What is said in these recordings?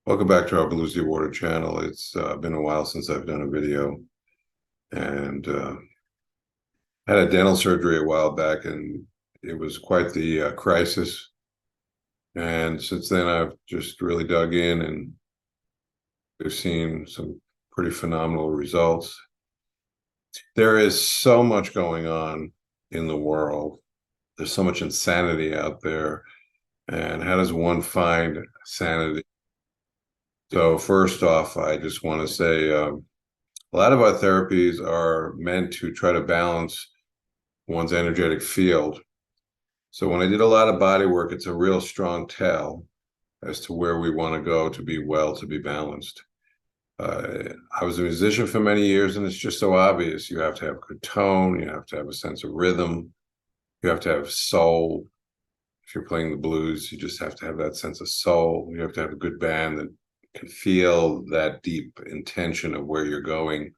Welcome back to our Blues the Water channel. It's been a while since I've done a video, and had a dental surgery a while back, and it was quite the crisis. And since then, I've just really dug in, and we've seen some pretty phenomenal results. There is so much going on in the world. There's so much insanity out there. And how does one find sanity? So first off, I just want to say a lot of our therapies are meant to try to balance one's energetic field. So when I did a lot of body work, it's a real strong tell as to where we want to go to be well, to be balanced. I was a musician for many years, and it's just so obvious. You have to have good tone, you have to have a sense of rhythm, you have to have soul. If you're playing the blues, you just have to have that sense of soul. You have to have a good band that can feel that deep intention of where you're going.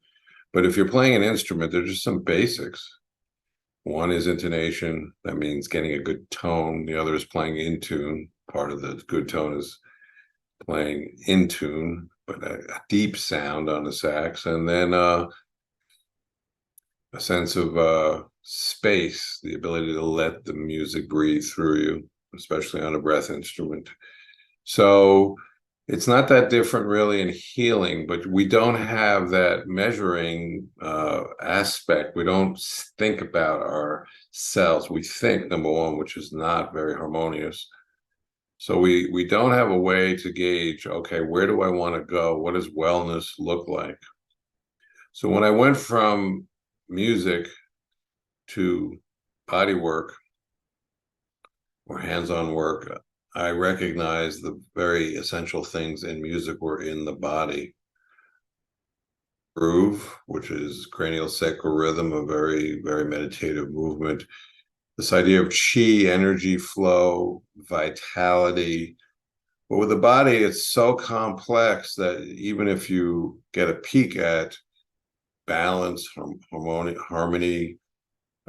But if you're playing an instrument, there's just some basics. One is intonation. That means getting a good tone. The other is playing in tune. Part of the good tone is playing in tune, but a deep sound on the sax. And then a sense of space, the ability to let the music breathe through you, especially on a breath instrument. So it's not that different really in healing, but we don't have that measuring aspect. We don't think about our cells. We think, number one, which is not very harmonious. So we don't have a way to gauge, okay, where do I want to go? What does wellness look like? So when I went from music to body work or hands-on work, I recognized the very essential things in music were in the body. Groove, which is cranial sacral rhythm, a very, very meditative movement. This idea of chi, energy flow, vitality. But with the body, it's so complex that even if you get a peek at balance, harmony,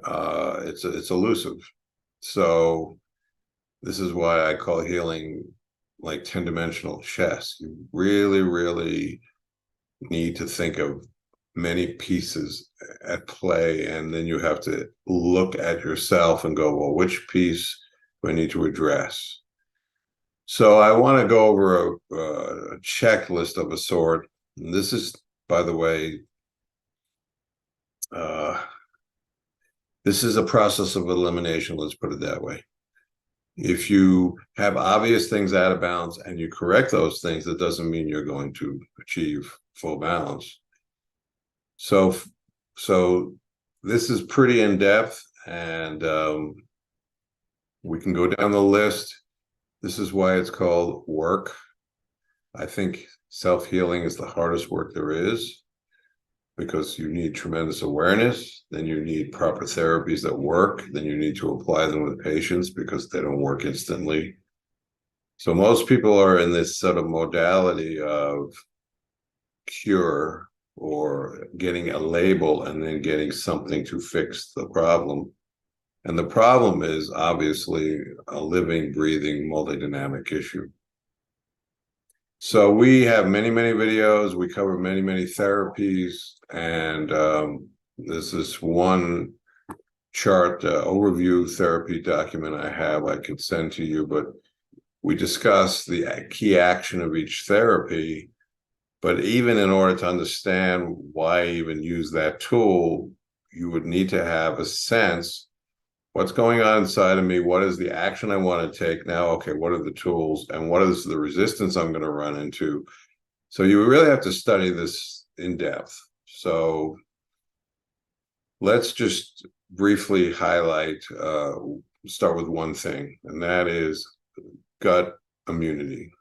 it's elusive. So this is why I call healing like 10-dimensional chess. You really, really need to think of many pieces at play, and then you have to look at yourself and go, well, which piece do I need to address? So I want to go over a checklist of a sort. And this is, by the way, this is a process of elimination, let's put it that way. If you have obvious things out of balance and you correct those things, that doesn't mean you're going to achieve full balance. So this is pretty in depth, and we can go down the list. This is why it's called work. I think self-healing is the hardest work there is, because you need tremendous awareness, then you need proper therapies that work, then you need to apply them with patients because they don't work instantly. So most people are in this sort of modality of cure or getting a label and then getting something to fix the problem. And the problem is obviously a living, breathing, multidynamic issue. So we have many, many videos. We cover many, many therapies. And this is one chart overview therapy document I have I could send to you. But we discuss the key action of each therapy. But even in order to understand why even use that tool, you would need to have a sense, what's going on inside of me? What is the action I want to take now? Okay, what are the tools and what is the resistance I'm going to run into? So you really have to study this in depth. So let's just briefly highlight, start with one thing, and that is gut immunity.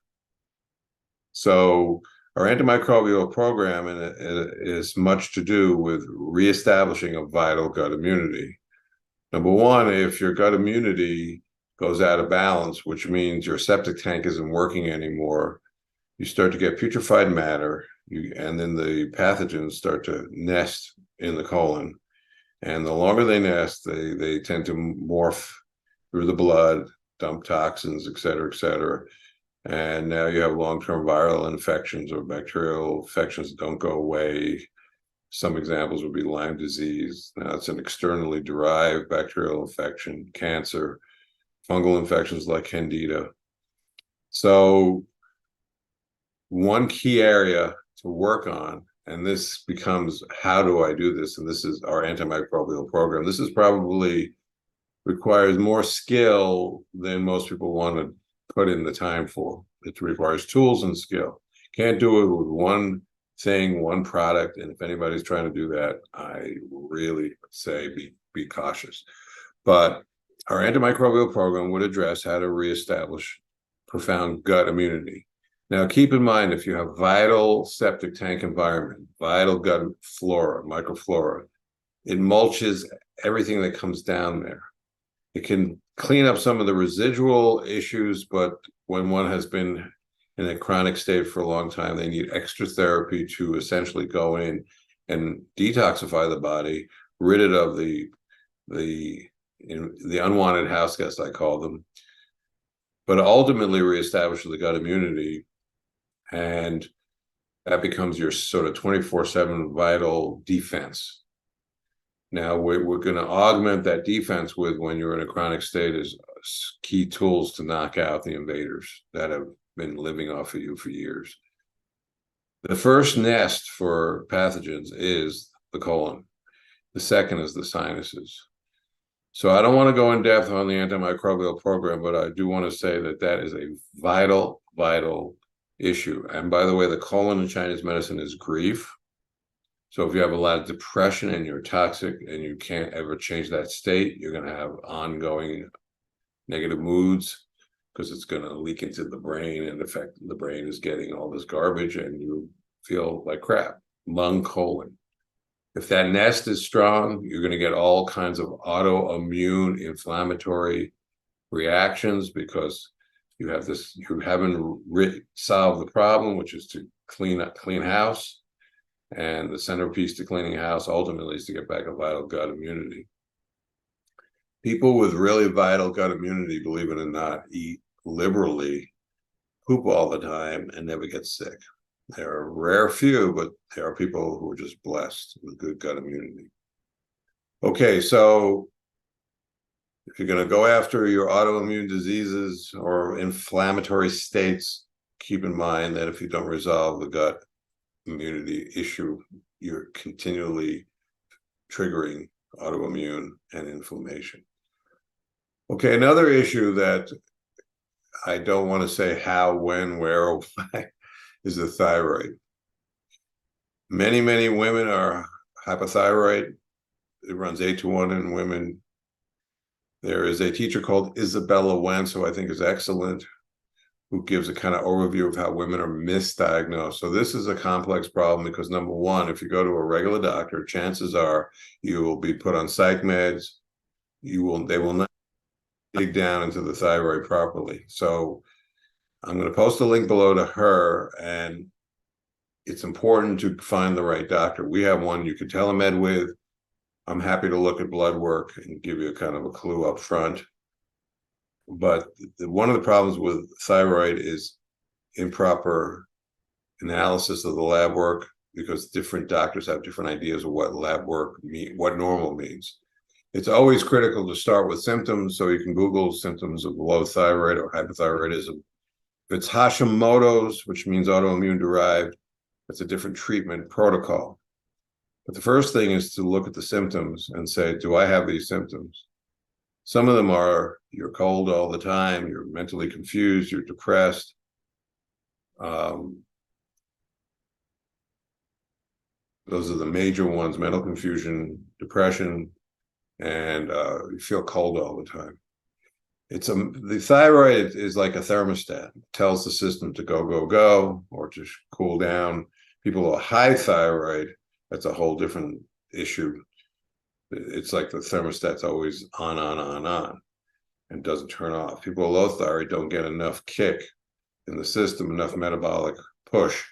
So our antimicrobial program is much to do with reestablishing a vital gut immunity. Number one, if your gut immunity goes out of balance, which means your septic tank isn't working anymore, you start to get putrefied matter, and then the pathogens start to nest in the colon. And the longer they nest, they tend to morph through the blood, dump toxins, et cetera, et cetera. And now you have long-term viral infections or bacterial infections that don't go away. Some examples would be Lyme disease. Now it's an externally derived bacterial infection, cancer, fungal infections like Candida. So one key area to work on, and this becomes, how do I do this? And this is our antimicrobial program. This is probably requires more skill than most people want to put in the time for. It requires tools and skill. Can't do it with one thing, one product. And if anybody's trying to do that, I really say be cautious. But our antimicrobial program would address how to reestablish profound gut immunity. Now, keep in mind, if you have vital septic tank environment, vital gut flora, microflora, it mulches everything that comes down there. It can clean up some of the residual issues, but when one has been in a chronic state for a long time, they need extra therapy to essentially go in and detoxify the body, rid it of the unwanted house guests, I call them, but ultimately reestablish the gut immunity. And that becomes your sort of 24/7 vital defense. Now we're going to augment that defense with, when you're in a chronic state, is key tools to knock out the invaders that have been living off of you for years. The first nest for pathogens is the colon. The second is the sinuses. So I don't want to go in depth on the antimicrobial program, but I do want to say that that is a vital, vital issue. And by the way, the colon in Chinese medicine is grief. So if you have a lot of depression and you're toxic and you can't ever change that state, you're going to have ongoing negative moods, because it's going to leak into the brain and affect the brain is getting all this garbage and you feel like crap. Lung, colon. If that nest is strong, you're going to get all kinds of autoimmune inflammatory reactions, because you have this, you haven't solved the problem, which is to clean house. And the centerpiece to cleaning house ultimately is to get back a vital gut immunity. People with really vital gut immunity, believe it or not, eat liberally, poop all the time, and never get sick. There are a rare few, but there are people who are just blessed with good gut immunity. Okay, so if you're going to go after your autoimmune diseases or inflammatory states, keep in mind that if you don't resolve the gut immunity issue, you're continually triggering autoimmune and inflammation. Okay, another issue that I don't want to say how, when, where, or why is the thyroid. Many women are hypothyroid. It runs 8-to-1 in women. There is a teacher called Isabella Wentz, who I think is excellent, who gives a kind of overview of how women are misdiagnosed. So this is a complex problem because, number one, if you go to a regular doctor, chances are you will be put on psych meds. They will not dig down into the thyroid properly. So I'm going to post a link below to her, and it's important to find the right doctor. We have one you could telemed with. I'm happy to look at blood work and give you a kind of a clue up front. But one of the problems with thyroid is improper analysis of the lab work, because different doctors have different ideas of what lab work what normal means. It's always critical to start with symptoms, so you can Google symptoms of low thyroid or hypothyroidism. If it's Hashimoto's, which means autoimmune derived, it's a different treatment protocol. But the first thing is to look at the symptoms and say, do I have these symptoms? Some of them are, you're cold all the time, you're mentally confused, you're depressed. Those are the major ones: mental confusion, depression, and you feel cold all the time. The thyroid is like a thermostat. It tells the system to go, or to cool down. People who are high thyroid, that's a whole different issue. It's like the thermostat's always on, and doesn't turn off. People with low thyroid don't get enough kick in the system, enough metabolic push.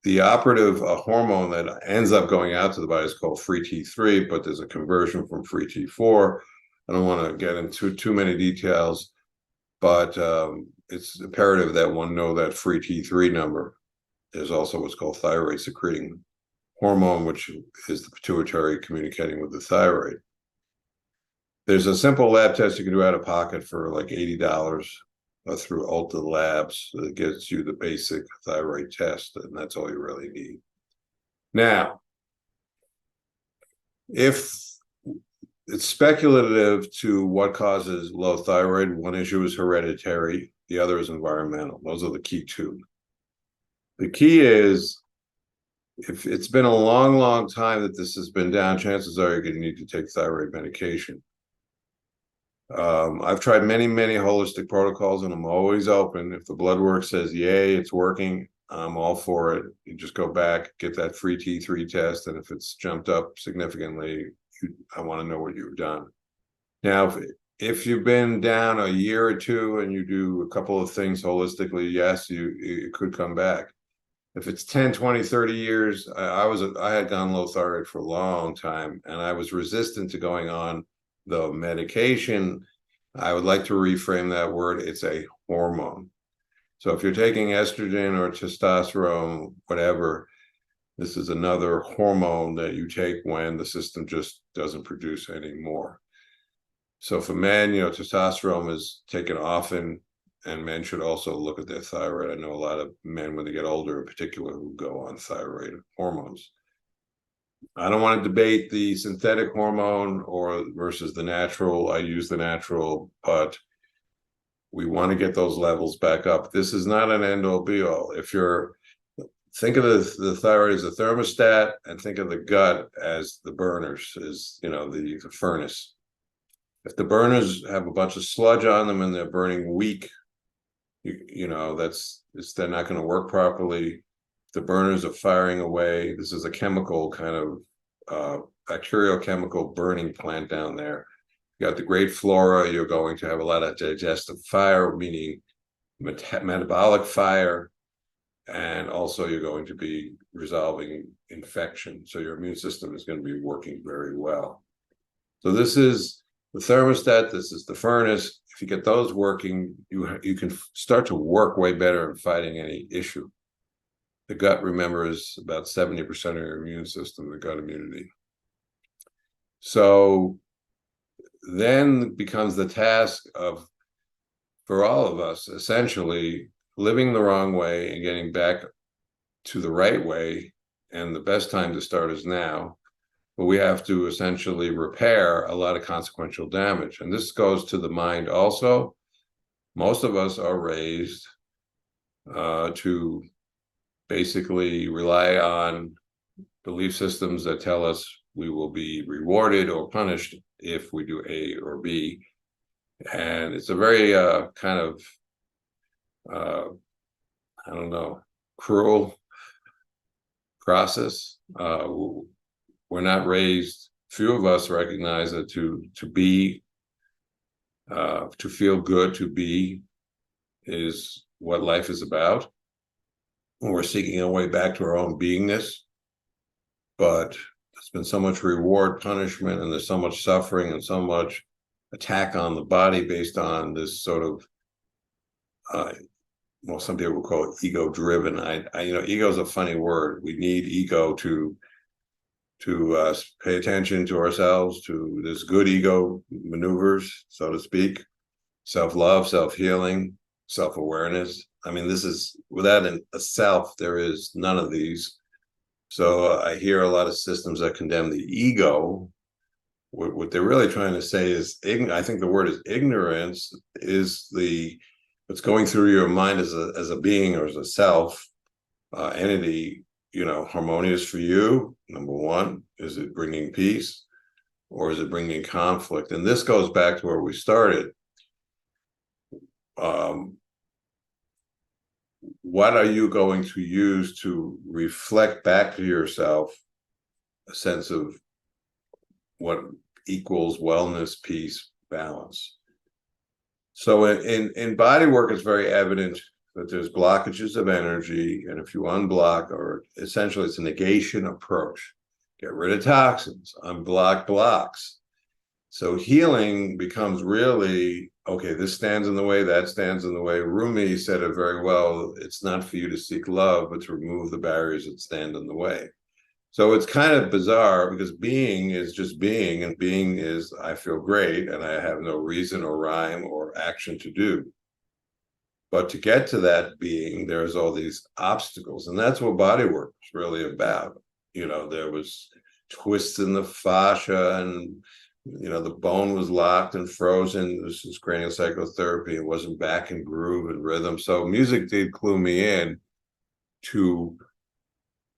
The operative hormone that ends up going out to the body is called free T3, but there's a conversion from free T4. I don't want to get into too many details, but it's imperative that one know that free T3 number. There's also what's called thyroid secreting hormone, which is the pituitary communicating with the thyroid. There's a simple lab test you can do out of pocket for like $80 through Ulta Labs that gets you the basic thyroid test, and that's all you really need. Now, if it's speculative to what causes low thyroid, one issue is hereditary, the other is environmental. Those are the key two. The key is, if it's been a long, long time that this has been down, chances are you're going to need to take thyroid medication. I've tried many, many holistic protocols, and I'm always open. If the blood work says, yay, it's working, I'm all for it. You just go back, get that free T3 test, and if it's jumped up significantly, I want to know what you've done. Now, if you've been down a year or two and you do a couple of things holistically, yes, it could come back. If it's 10, 20, 30 years, I had gone low thyroid for a long time, and I was resistant to going on the medication. I would like to reframe that word. It's a hormone. So if you're taking estrogen or testosterone, whatever, this is another hormone that you take when the system just doesn't produce anymore. So for men, testosterone is taken often, and men should also look at their thyroid. I know a lot of men, when they get older in particular, who go on thyroid hormones. I don't want to debate the synthetic hormone versus the natural. I use the natural, but we want to get those levels back up. This is not an end-all be-all. Think of the thyroid as a thermostat, and think of the gut as the burners, the furnace. If the burners have a bunch of sludge on them and they're burning weak, they're not going to work properly. The burners are firing away. This is a chemical kind of bacterial chemical burning plant down there. You got the great flora. You're going to have a lot of digestive fire, meaning metabolic fire. And also you're going to be resolving infection. So your immune system is going to be working very well. So this is the thermostat. This is the furnace. If you get those working, you can start to work way better in fighting any issue. The gut, remember, is about 70% of your immune system, the gut immunity. So then becomes the task for all of us, essentially, living the wrong way and getting back to the right way. And the best time to start is now. But we have to essentially repair a lot of consequential damage. And this goes to the mind also. Most of us are raised to basically rely on belief systems that tell us we will be rewarded or punished if we do A or B. And it's a very kind of, cruel process. We're not raised, few of us recognize that to feel good, to be is what life is about. We're seeking our way back to our own beingness, but there's been so much reward, punishment, and there's so much suffering and so much attack on the body based on this sort of, some people will call it ego-driven. Ego is a funny word. We need ego to pay attention to ourselves, to this good ego maneuvers, so to speak, self-love, self-healing, self-awareness. This is, without a self, there is none of these. So I hear a lot of systems that condemn the ego. What they're really trying to say is, I think the word is ignorance, is what's going through your mind as a being or as a self entity, harmonious for you, number one. Is it bringing peace or is it bringing conflict? And this goes back to where we started. What are you going to use to reflect back to yourself a sense of what equals wellness, peace, balance? So in body work, it's very evident that there's blockages of energy. And if you unblock, or essentially it's a negation approach, get rid of toxins, unblock blocks. So healing becomes really, okay, this stands in the way, that stands in the way. Rumi said it very well. It's not for you to seek love, but to remove the barriers that stand in the way. So it's kind of bizarre because being is just being, and being is I feel great and I have no reason or rhyme or action to do. But to get to that being, there's all these obstacles, and that's what body work is really about. There was twists in the fascia, and the bone was locked and frozen. This is cranial psychotherapy. It wasn't back in groove and rhythm. So music did clue me in to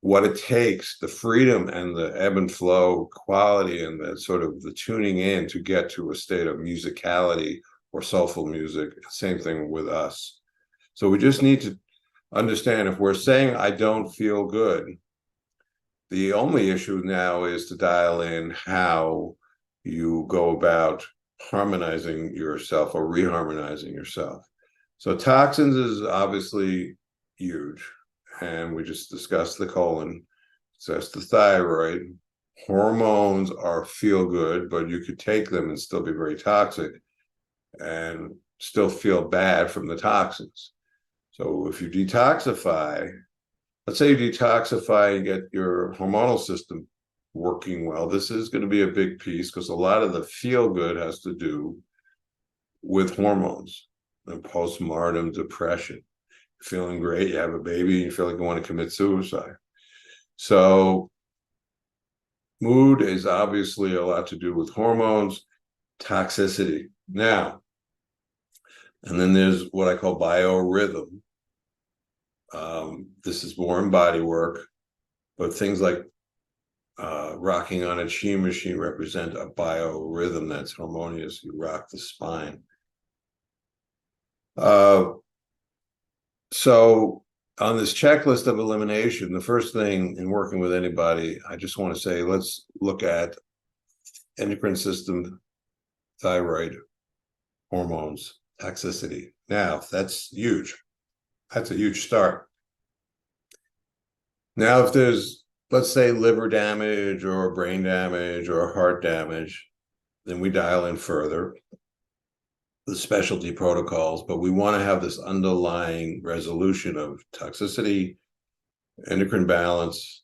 what it takes, the freedom and the ebb and flow quality and the sort of the tuning in to get to a state of musicality or soulful music. Same thing with us. So we just need to understand, if we're saying I don't feel good, the only issue now is to dial in how you go about harmonizing yourself or reharmonizing yourself. So toxins is obviously huge. And we just discussed the colon, discussed the thyroid. Hormones are feel good, but you could take them and still be very toxic and still feel bad from the toxins. So if you detoxify, let's say you detoxify and get your hormonal system working well, this is going to be a big piece because a lot of the feel good has to do with hormones and postpartum depression. Feeling great, you have a baby, you feel like you want to commit suicide. So mood is obviously a lot to do with hormones, toxicity. Now, and then there's what I call biorhythm. This is more in body work, but things like rocking on a chi machine represent a biorhythm that's harmonious. You rock the spine. So on this checklist of elimination, the first thing in working with anybody, I just want to say, let's look at endocrine system, thyroid, hormones, toxicity. Now, that's huge. That's a huge start. Now, if there's, let's say, liver damage or brain damage or heart damage, then we dial in further the specialty protocols, but we want to have this underlying resolution of toxicity, endocrine balance.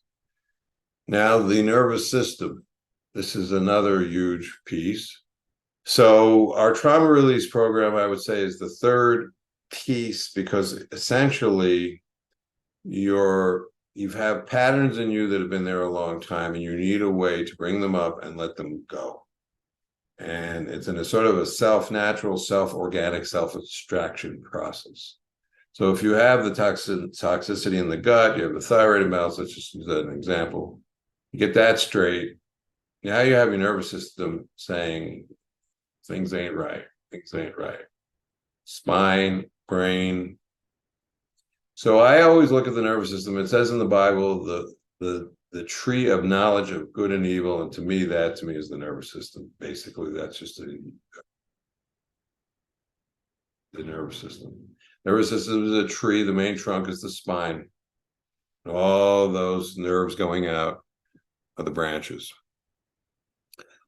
Now, the nervous system, this is another huge piece. So our trauma release program, I would say, is the third piece, because essentially you've have patterns in you that have been there a long time, and you need a way to bring them up and let them go. And it's in a sort of a self-natural, self-organic, self-extraction process. So if you have the toxicity in the gut, you have the thyroid imbalance, let's just use that as an example. You get that straight. Now you have your nervous system saying, things ain't right, things ain't right. Spine, brain. So I always look at the nervous system. It says in the Bible, the tree of knowledge of good and evil, and to me is the nervous system. Basically, that's just the nervous system. Nervous system is a tree. The main trunk is the spine. All those nerves going out are the branches.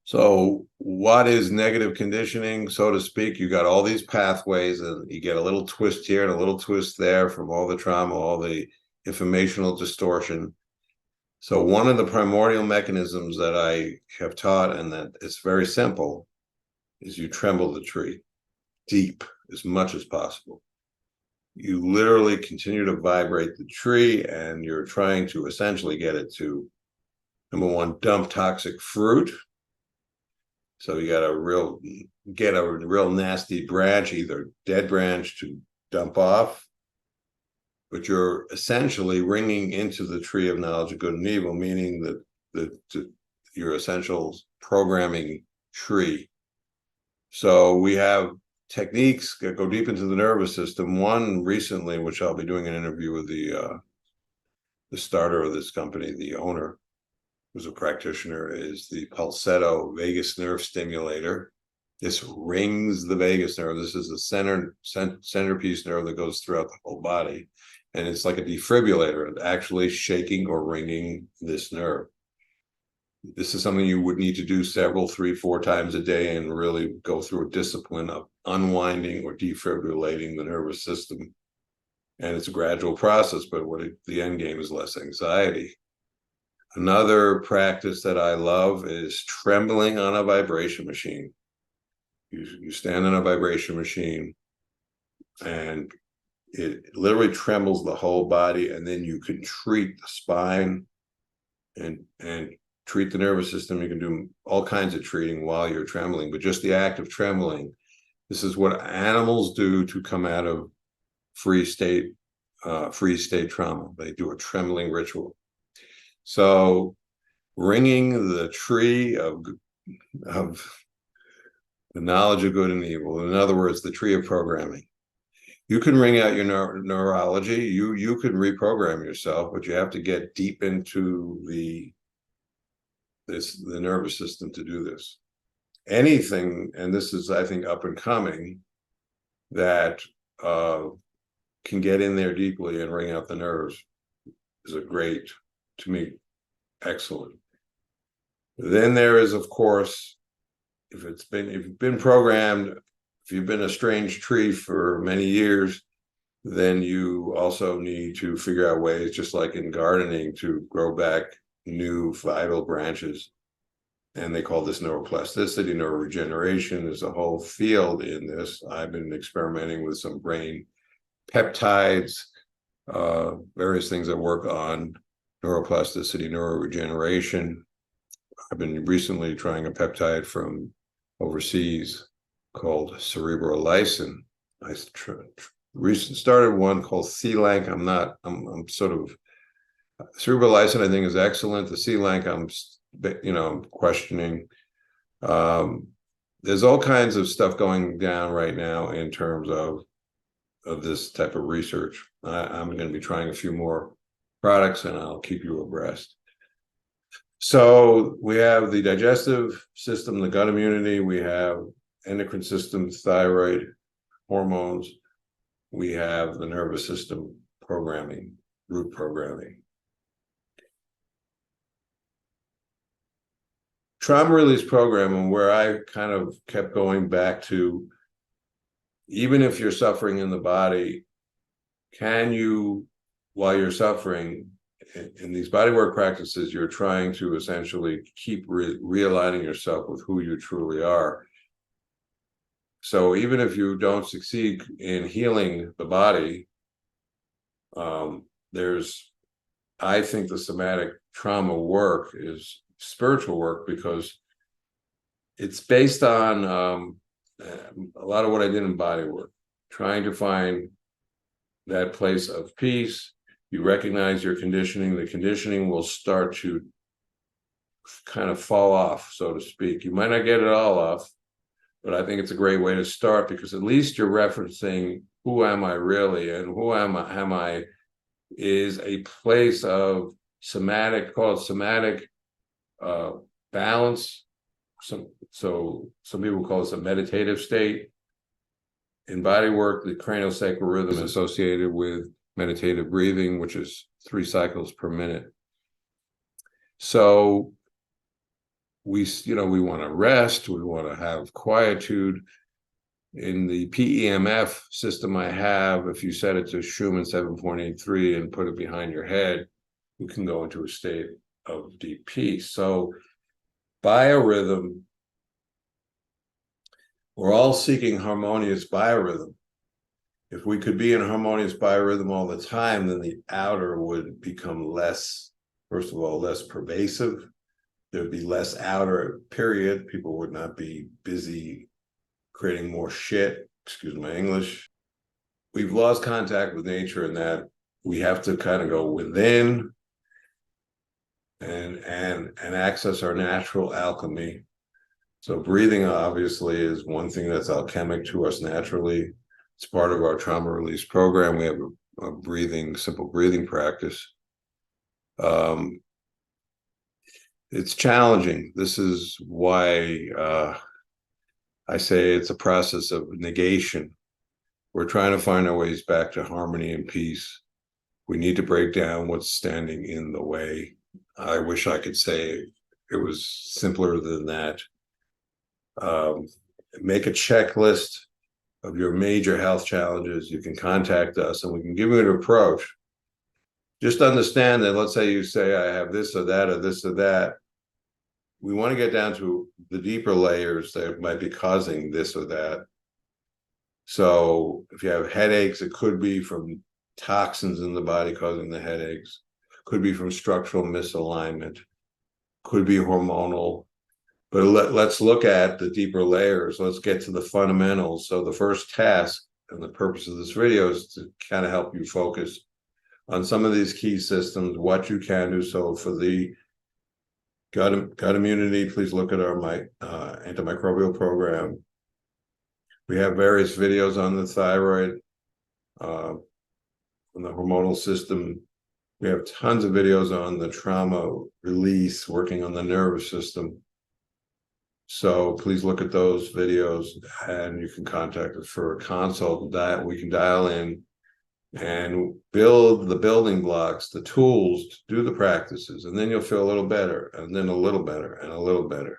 So what is negative conditioning, so to speak? You got all these pathways, and you get a little twist here and a little twist there from all the trauma, all the informational distortion. So one of the primordial mechanisms that I have taught, and that it's very simple, is you tremble the tree deep as much as possible. You literally continue to vibrate the tree, and you're trying to essentially get it to, number one, dump toxic fruit. So you got get a real nasty branch, either dead branch, to dump off. But you're essentially ringing into the tree of knowledge of good and evil, meaning that your essential programming tree. So we have techniques that go deep into the nervous system. One recently, which I'll be doing an interview with the starter of this company, the owner, who's a practitioner, is the pulsetto vagus nerve stimulator. This rings the vagus nerve. This is the centerpiece nerve that goes throughout the whole body. And it's like a defibrillator, actually shaking or ringing this nerve. This is something you would need to do several, 3, 4 times a day and really go through a discipline of unwinding or defibrillating the nervous system. And it's a gradual process, but the end game is less anxiety. Another practice that I love is trembling on a vibration machine. You stand on a vibration machine and it literally trembles the whole body, and then you can treat the spine and treat the nervous system. You can do all kinds of treating while you're trembling, but just the act of trembling, this is what animals do to come out of free state trauma. They do a trembling ritual. So ringing the tree of the knowledge of good and evil, in other words, the tree of programming. You can ring out your neurology, you can reprogram yourself, but you have to get deep into the nervous system to do this. Anything, and this is, I think, up and coming, that can get in there deeply and ring out the nerves is a great, to me, excellent. Then there is, of course, if you've been programmed, if you've been a strange tree for many years, then you also need to figure out ways, just like in gardening, to grow back new vital branches. And they call this neuroplasticity, neuroregeneration. There's a whole field in this. I've been experimenting with some brain peptides, various things that work on neuroplasticity, neuroregeneration. I've been recently trying a peptide from overseas called cerebrolysin. I recently started one called C-Lank. I'm sort of, cerebrolysin I think is excellent. The C-Lank I'm questioning. There's all kinds of stuff going down right now in terms of this type of research. I'm going to be trying a few more products and I'll keep you abreast. So we have the digestive system, the gut immunity, we have endocrine system, thyroid, hormones, we have the nervous system programming, root programming. Trauma release program, and where I kind of kept going back to, even if you're suffering in the body, can you, while you're suffering, in these bodywork practices, you're trying to essentially keep realigning yourself with who you truly are. So even if you don't succeed in healing the body, I think the somatic trauma work is spiritual work, because it's based on a lot of what I did in body work, trying to find that place of peace. You recognize your conditioning, the conditioning will start to kind of fall off, so to speak. You might not get it all off, but I think it's a great way to start, because at least you're referencing who am I really, and who am I is a place of somatic, called somatic balance. So some people call this a meditative state. In body work, the craniosacral rhythm is associated with meditative breathing, which is 3 cycles per minute. So we want to rest, we want to have quietude. In the PEMF system I have, if you set it to Schumann 7.83 and put it behind your head, you can go into a state of deep peace. So biorhythm, we're all seeking harmonious biorhythm. If we could be in harmonious biorhythm all the time, then the outer would become less, first of all, less pervasive. There'd be less outer, period. People would not be busy creating more shit, excuse my English. We've lost contact with nature, in that we have to kind of go within and access our natural alchemy. So breathing obviously is one thing that's alchemic to us naturally. It's part of our trauma release program. We have a simple breathing practice. It's challenging. This is why I say it's a process of negation. We're trying to find our ways back to harmony and peace. We need to break down what's standing in the way. I wish I could say it was simpler than that. Make a checklist of your major health challenges. You can contact us and we can give you an approach. Just understand that, let's say you say, I have this or that, or this or that. We want to get down to the deeper layers that might be causing this or that. So if you have headaches, it could be from toxins in the body causing the headaches, could be from structural misalignment, could be hormonal. But let's look at the deeper layers. Let's get to the fundamentals. So the first task and the purpose of this video is to kind of help you focus on some of these key systems, what you can do. So for the gut immunity, please look at our antimicrobial program. We have various videos on the thyroid, on the hormonal system. We have tons of videos on the trauma release, working on the nervous system. So please look at those videos and you can contact us for a consult. That we can dial in and build the building blocks, the tools to do the practices. And then you'll feel a little better, and then a little better, and a little better.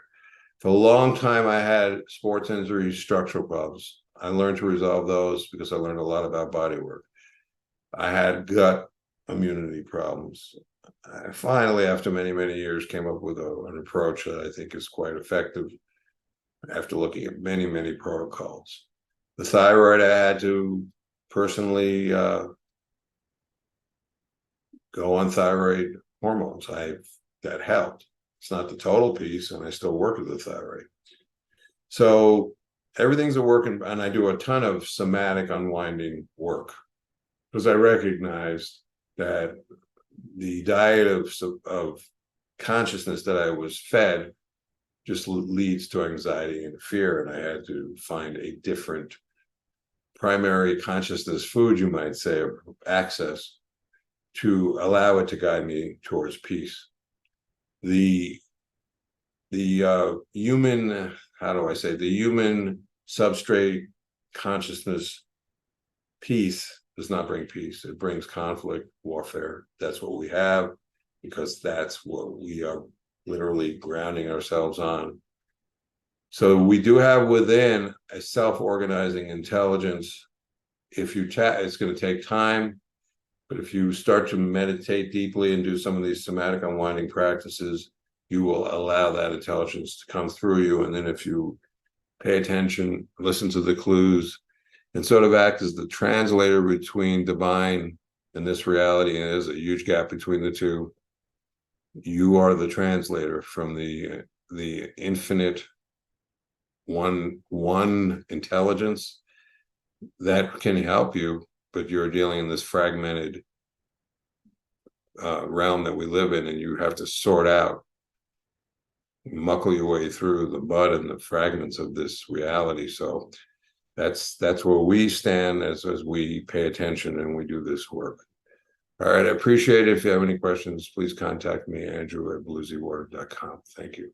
For a long time, I had sports injuries, structural problems. I learned to resolve those because I learned a lot about body work. I had gut immunity problems. I finally, after many, many years, came up with an approach that I think is quite effective after looking at many, many protocols. The thyroid, I had to personally go on thyroid hormones. That helped. It's not the total piece, and I still work with the thyroid. So everything's a work, and I do a ton of somatic unwinding work because I recognized that the diet of consciousness that I was fed just leads to anxiety and fear, and I had to find a different primary consciousness food, you might say, of access to allow it to guide me towards peace. The human, how do I say, the human substrate consciousness peace does not bring peace. It brings conflict, warfare. That's what we have, because that's what we are literally grounding ourselves on. So we do have within a self-organizing intelligence. If you it's going to take time, but if you start to meditate deeply and do some of these somatic unwinding practices, you will allow that intelligence to come through you. And then if you pay attention, listen to the clues, and sort of act as the translator between divine and this reality, and there's a huge gap between the two. You are the translator from the infinite one intelligence that can help you, but you're dealing in this fragmented realm that we live in, and you have to sort out, muckle your way through the mud and the fragments of this reality. So that's where we stand as we pay attention and we do this work. All right, I appreciate it. If you have any questions, please contact me, Andrew@bluesywater.com. Thank you.